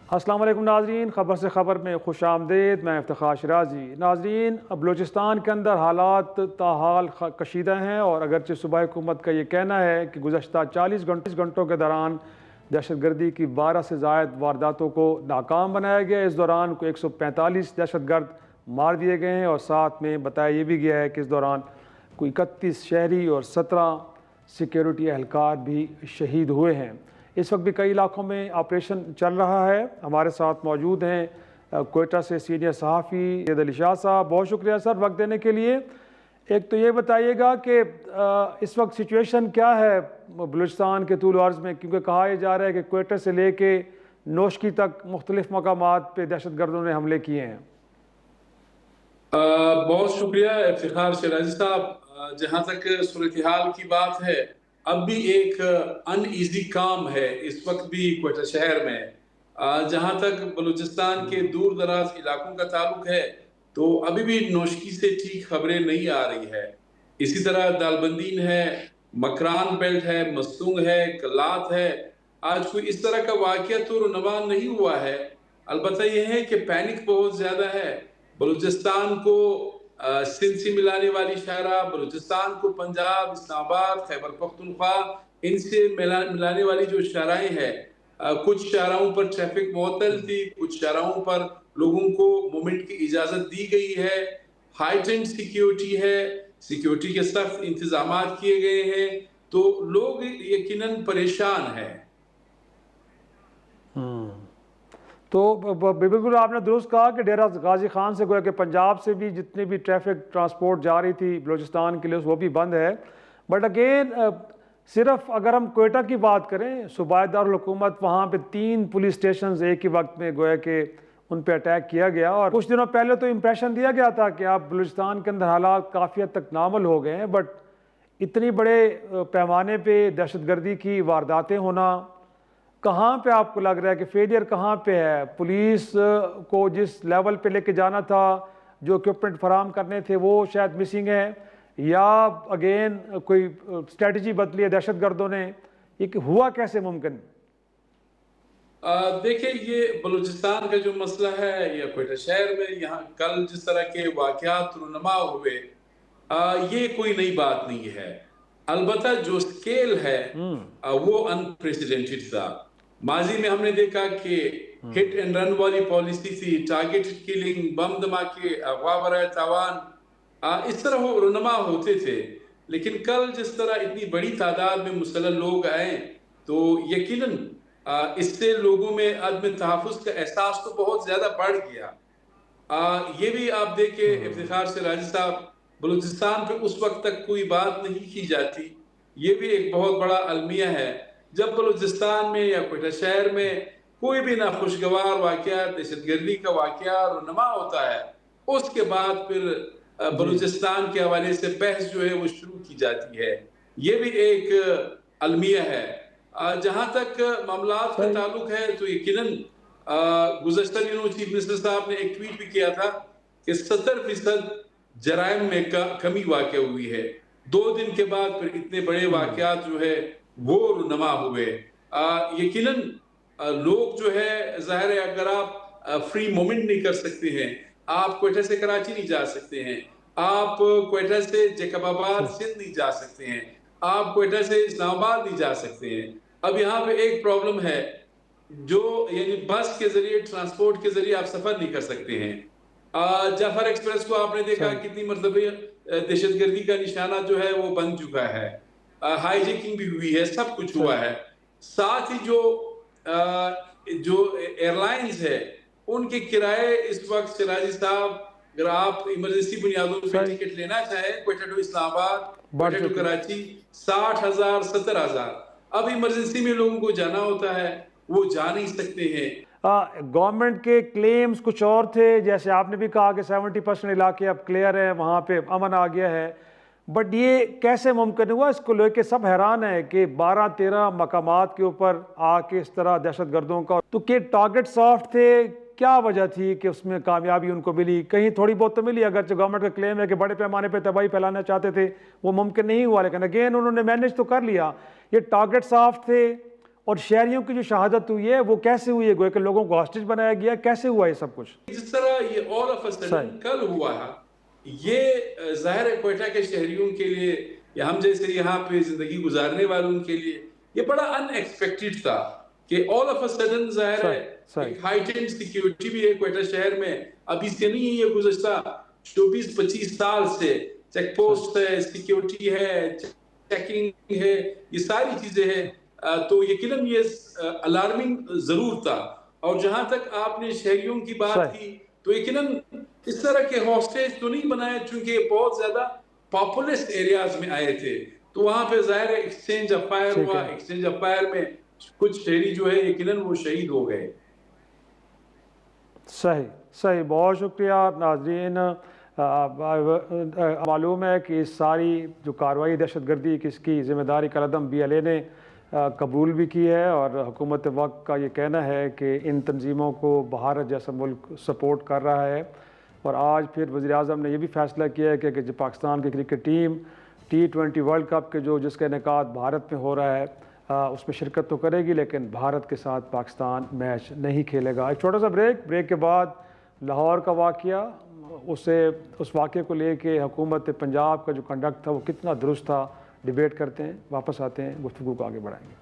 السلام علیکم ناظرین، خبر سے خبر میں خوش آمدید۔ میں افتخار شرازی۔ ناظرین، بلوچستان کے اندر حالات تاحال کشیدہ ہیں، اور اگرچہ صوبائی حکومت کا یہ کہنا ہے کہ گزشتہ 40 گھنٹوں کے دوران دہشت گردی کی 12 سے زائد وارداتوں کو ناکام بنایا گیا۔ اس دوران کوئی 145 دہشت گرد مار دیے گئے ہیں، اور ساتھ میں بتایا یہ بھی گیا ہے کہ اس دوران کوئی 31 شہری اور 17 سیکیورٹی اہلکار بھی شہید ہوئے ہیں۔ اس وقت بھی کئی علاقوں میں آپریشن چل رہا ہے۔ ہمارے ساتھ موجود ہیں کوئٹہ سے سینئر صحافی سید علی شاہ صاحب۔ بہت شکریہ سر وقت دینے کے لیے۔ ایک تو یہ بتائیے گا کہ اس وقت سچویشن کیا ہے بلوچستان کے طول و عرض میں، کیونکہ کہا یہ جا رہا ہے کہ کوئٹہ سے لے کے نوشکی تک مختلف مقامات پہ دہشت گردوں نے حملے کیے ہیں۔ بہت شکریہ افتخار شرازی صاحب۔ جہاں تک صورتحال کی بات ہے، اب بھی ایک ان ایزی کام ہے اس وقت بھی کوئٹہ شہر میں۔ جہاں تک بلوچستان کے دور دراز علاقوں کا تعلق ہے تو ابھی بھی نوشکی سے ٹھیک خبریں نہیں آ رہی ہے۔ اسی طرح دالبندین ہے، مکران بیلٹ ہے، مستونگ ہے، کلات ہے۔ آج کوئی اس طرح کا واقعہ تو رونما نہیں ہوا ہے۔ البتہ یہ ہے کہ پینک بہت زیادہ ہے۔ بلوچستان کو سندھ سے ملانے والی شاہراہ، بلوچستان کو پنجاب، اسلام آباد، خیبر پختونخوا، ان سے ملانے والی جو شاہراہیں ہیں، کچھ شاہراہوں پر ٹریفک معطل تھی، کچھ شاہراہوں پر لوگوں کو موومنٹ کی اجازت دی گئی ہے۔ ہائیٹنڈ سیکیورٹی ہے، سیکیورٹی کے سخت انتظامات کیے گئے ہیں، تو لوگ یقیناً پریشان ہیں۔ تو بالکل آپ نے درست کہا کہ ڈیرہ غازی خان سے گویا کہ پنجاب سے بھی جتنے بھی ٹریفک ٹرانسپورٹ جا رہی تھی بلوچستان کے لیے وہ بھی بند ہے۔ بٹ اگین صرف اگر ہم کوئٹہ کی بات کریں، صوبائی دارالحکومت، وہاں پہ 3 پولیس اسٹیشنز ایک ہی وقت میں گویا کہ ان پہ اٹیک کیا گیا، اور کچھ دنوں پہلے تو امپریشن دیا گیا تھا کہ آپ بلوچستان کے اندر حالات کافی حد تک نارمل ہو گئے ہیں، بٹ اتنی بڑے پیمانے پہ دہشت گردی کی وارداتیں ہونا، کہاں پہ آپ کو لگ رہا ہے کہ فیلئر کہاں پہ ہے؟ پولیس کو جس لیول پہ لے کے جانا تھا، جو اکوپمنٹ فراہم کرنے تھے، وہ شاید مسنگ ہے، یا اگین کوئی اسٹریٹجی بدلی ہے دہشت گردوں نے؟ یہ ہوا کیسے ممکن؟ دیکھیں، یہ بلوچستان کا جو مسئلہ ہے یا کوئٹہ شہر میں یہاں کل جس طرح کے واقعات رونما ہوئے، یہ کوئی نئی بات نہیں ہے۔ البتہ جو سکیل ہے وہ انپریسیڈنٹڈ تھا۔ ماضی میں ہم نے دیکھا کہ ہٹ اینڈ رن والی پالیسی تھی، ٹارگیٹڈ کلنگ، بم دھماکے، اغوا برائے تاوان، اس طرح وہ رونما ہوتے تھے۔ لیکن کل جس طرح اتنی بڑی تعداد میں مسلح لوگ آئے تو یقیناً اس سے لوگوں میں عدم تحفظ کا احساس تو بہت زیادہ بڑھ گیا۔ یہ بھی آپ دیکھیں افتخار شرازی صاحب، بلوچستان پہ اس وقت تک کوئی بات نہیں کی جاتی، یہ بھی ایک بہت بڑا المیہ ہے۔ جب بلوچستان میں یا کوئٹہ شہر میں کوئی بھی ناخوشگوار واقعہ، دہشت گردی کا واقعہ رونما ہوتا ہے، اس کے بعد پھر بلوچستان کے حوالے سے بحث جو ہے وہ شروع کی جاتی ہے۔ یہ بھی ایک المیہ ہے۔ جہاں تک معاملات کا تعلق ہے تو یقیناً گزشتہ دنوں چیف منسٹر صاحب نے ایک ٹویٹ بھی کیا تھا کہ 70% جرائم میں کمی واقع ہوئی ہے۔ 2 دن کے بعد پھر اتنے بڑے واقعات جو ہے وہ رونما ہوئے۔ یقیناً لوگ جو ہے، ظاہر ہے اگر آپ فری مومنٹ نہیں کر سکتے ہیں، آپ کوئٹہ سے کراچی نہیں جا سکتے ہیں، آپ کوئٹہ سے جیکب آباد سندھ نہیں جا سکتے ہیں، آپ کوئٹہ سے اسلام آباد نہیں جا سکتے ہیں۔ اب یہاں پہ ایک پرابلم ہے، جو یعنی بس کے ذریعے، ٹرانسپورٹ کے ذریعے آپ سفر نہیں کر سکتے ہیں۔ جعفر ایکسپریس کو آپ نے دیکھا کتنی مرتبہ دہشت گردی کا نشانہ جو ہے وہ بن چکا ہے، ہائی جیکنگ بھی ہوئی ہے، سب کچھ ہوا ہے۔ ساتھ ہی جو ایئر لائنز ہے ان کے کرائے اس وقت شرازی صاحب، اگر آپ ایمرجنسی بنیادوں پہ ٹکٹ لینا چاہیں کوئٹہ ٹو اسلام آباد، کوئٹہ ٹو کراچی، 60,000 70,000۔ اب ایمرجنسی میں لوگوں کو جانا ہوتا ہے، وہ جا نہیں سکتے ہیں۔ گورنمنٹ کے کلیمز کچھ اور تھے، جیسے آپ نے بھی کہا کہ 70% علاقے اب کلیئر ہیں، وہاں پہ امن آ گیا ہے، بٹ یہ کیسے ممکن ہوا؟ اس کو لے کے سب حیران ہے کہ 12-13 مقامات کے اوپر آ کے اس طرح دہشت گردوں کا، تو کہ ٹارگٹ سافٹ تھے، کیا وجہ تھی کہ اس میں کامیابی ان کو ملی؟ کہیں تھوڑی بہت تو ملی، اگرچہ گورنمنٹ کا کلیم ہے کہ بڑے پیمانے پہ تباہی پھیلانا چاہتے تھے، وہ ممکن نہیں ہوا، لیکن اگین انہوں نے مینج تو کر لیا۔ یہ ٹارگٹ سافٹ تھے، اور شہریوں کی جو شہادت ہوئی ہے وہ کیسے ہوئی ہے؟ گویا کہ لوگوں کو ہاسٹیج بنایا گیا، کیسے ہوا یہ سب کچھ؟ جس طرح یہ آل آف سڈن کل ہوا ہے، یہ ظاہر ہے کوئٹہ کے شہریوں کے لیے یا ہم جیسے یہاں پہ زندگی گزارنے والوں کے لیے یہ بڑا ان ایکسپیکٹڈ تھا کہ آل آف سڈن ظاہر ہے ایک ہائیٹنڈ سیکیورٹی بھی ہے کوئٹہ شہر میں. ابھی سے نہیں ہے، یہ گزشتہ 24-25 سال سے چیک پوسٹ ہے، سیکیورٹی ہے، چیکنگ ہے، یہ ساری چیزیں ہیں. تو یقیناً یہ الارمنگ ضرور تھا. اور جہاں تک آپ نے شہریوں کی بات کی تو یقیناً اس طرح کے ہاسٹیج تو نہیں بنائے چونکہ یہ بہت زیادہ پاپولس ایریاز میں آئے تھے، تو وہاں پہ ظاہر ہے ایکسچینج آف فائر ہوا. ایکسچینج آف فائر میں کچھ شہری جو ہے یقیناً وہ شہید ہو گئے. صحیح، بہت شکریہ. ناظرین، معلوم ہے کہ اس ساری جو کارروائی دہشت گردی کی اس کی ذمہ داری کالعدم BLA نے قبول بھی کی ہے، اور حکومت وقت کا یہ کہنا ہے کہ ان تنظیموں کو بھارت جیسا ملک سپورٹ کر رہا ہے. اور آج پھر وزیر اعظم نے یہ بھی فیصلہ کیا ہے کہ جو پاکستان کی cricket team T20 world cup کے جس کا انعقاد بھارت میں ہو رہا ہے اس میں شرکت تو کرے گی، لیکن بھارت کے ساتھ پاکستان میچ نہیں کھیلے گا. ایک چھوٹا سا بریک کے بعد لاہور کا واقعہ، اس واقعے کو لے کے حکومت پنجاب کا جو کنڈکٹ تھا وہ کتنا درست تھا، ڈیبیٹ کرتے ہیں. واپس آتے ہیں، گفتگو کو آگے بڑھائیں گے.